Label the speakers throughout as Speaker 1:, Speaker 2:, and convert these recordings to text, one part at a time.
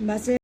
Speaker 1: 맛을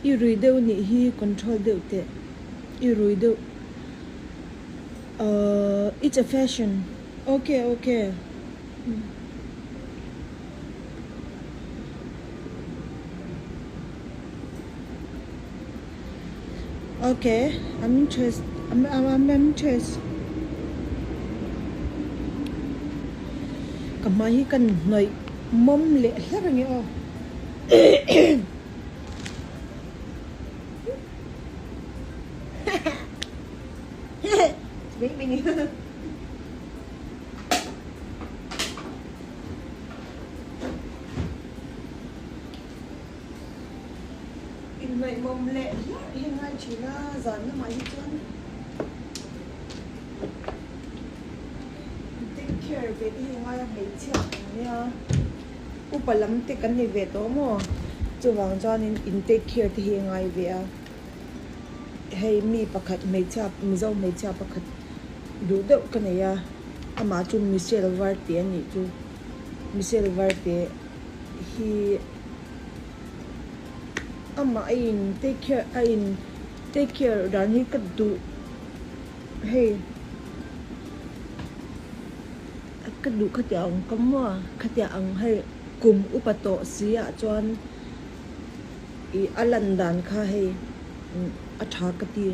Speaker 1: I rui deu ni hi control deu te. I rui deu. It's a fashion. Okay, okay. Okay, I'm interested. I'm interested. Kamai kan noi mom le hlarang yo. Mình vậy mồm lệ hiện nay chỉ là dán nó máy chân take care về thì hiện nay mấy chiếc nha upa lắm thì cần về đó mà chú vàng cho nên in take care thì hiện nay về hay mi pakat mấy chiếc mi dâu mấy chiếc pakat đủ đậu cái này à mà chú Michelle Ralte này chú Michelle Ralte he ama ain take care dan hi kaddu hey kaddu khatiang kamwa khatiang hay kum upato sia chuan I alan dan kha hey atha kati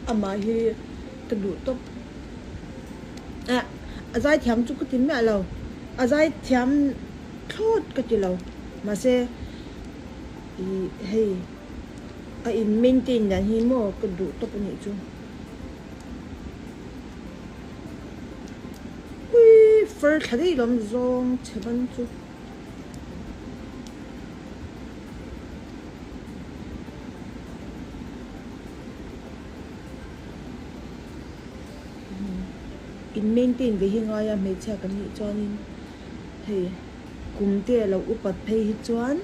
Speaker 1: ama hi kaddu top azai thiam chu kutin me alo azai thiam thot katilo ma se hey in maintain dan hi mo kaddu top ni chu ui fur thadi lom zong cheban chu in maintain về hình ai mấy cha cái gì cho nên thì cùng tiền là upat pay hết chuan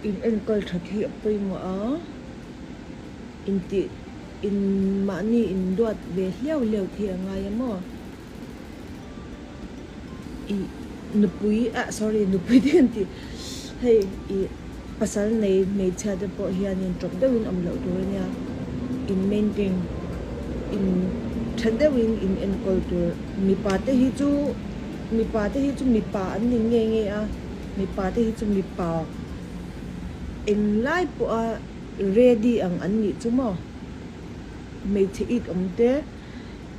Speaker 1: in ankle thật hiện pay mà in ti in mani in đuat về liều thì ngay mà nupui sorry nupui tiền thì hay pasal này mấy cha để bỏ hiện in drop down âm lậu rồi nha in maintain in thadawin in culture mi pa te hi chu mi pa an ning nge mi pa te hi chu mi pa in life po ready ang an ni chu mo me che it te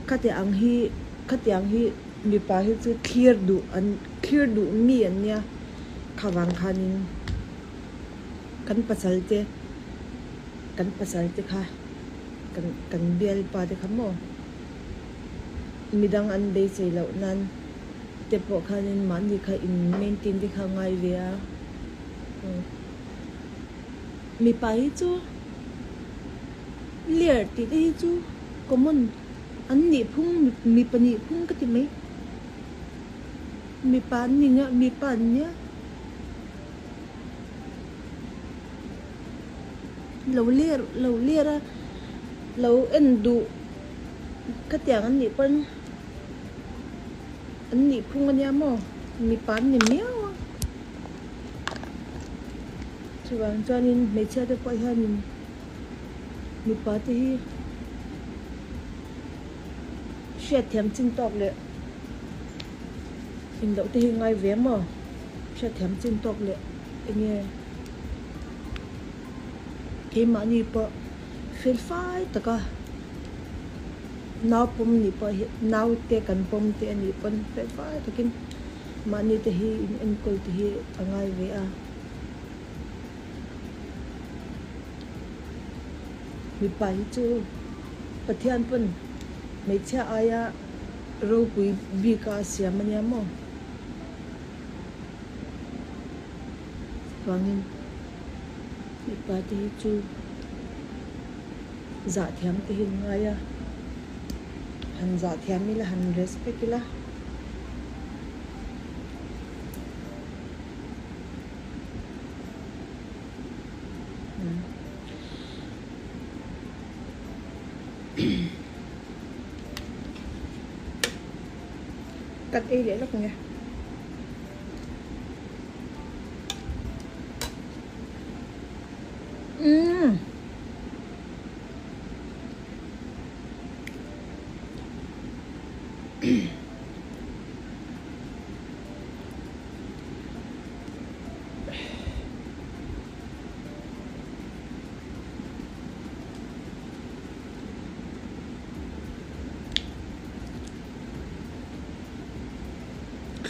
Speaker 1: khatiang hi mi pa hi chu clear du mi an nya khawang khanin kan pasal te kha kan bial pa te khamo midang an be sei lo nan te po khanin man di kha in maintain di kha ngai ve a mi pa hi chu liar ti hi chu common an ni phung mi pani phung ka ti mai mi pa ni nga mi pa nya lo liar lo endu ka tiang an ni pan anh nhị phung anh em mà mi bán niệm méo chú bạn cho nên mấy cha được quay hơn mi bán thì sẽ thèm chân tóc lệ hình đậu thì ngay vé mà sẽ thèm chân tóc lệ anh nghe khi mà nhị bỏ phê phai tất cả now pom ni pa now te kan pom te ani pon pe fa takin mani te hi in ankle te hi angai ve a mi pa hi chu pathian pon me cha aya ro pui bi ka sia manya mo wangin mi pa te hi chu za thiam te hi ngaya han za thiam mi la han respect la cắt ấy để lắm nghe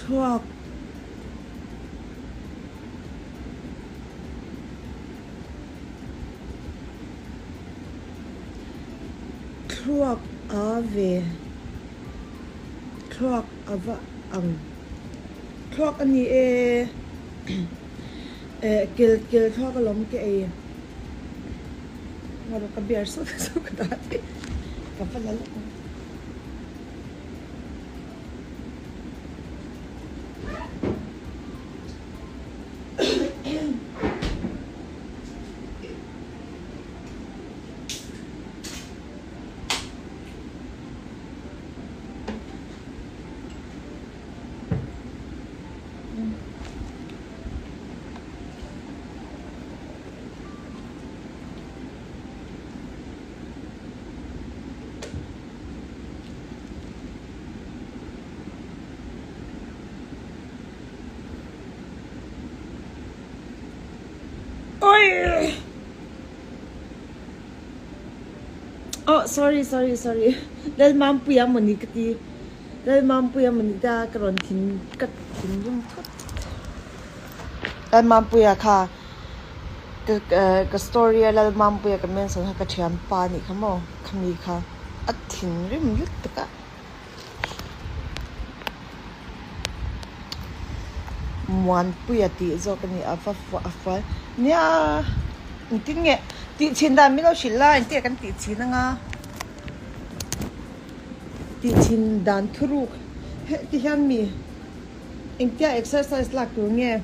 Speaker 1: Clock Clock ave Clock ava ang Clock ani kil clock alom ke ngaro ka biar so ka dati ka pala Oi! Oh, sorry. Dahil mampu ya menikati. Dahil mampu ya menikah karon kat yung tut. Dahil mampu ya ka story ya dahil mampu ya kamen sa ka champa ni kamo kami ka at rim yut ka. Muan pu ya ti zo kani afa nia ting nge ti chin da mi lo shilla ti kan ti chin nga ti chin dan thuru ti han mi ing tia exercise lak tu nge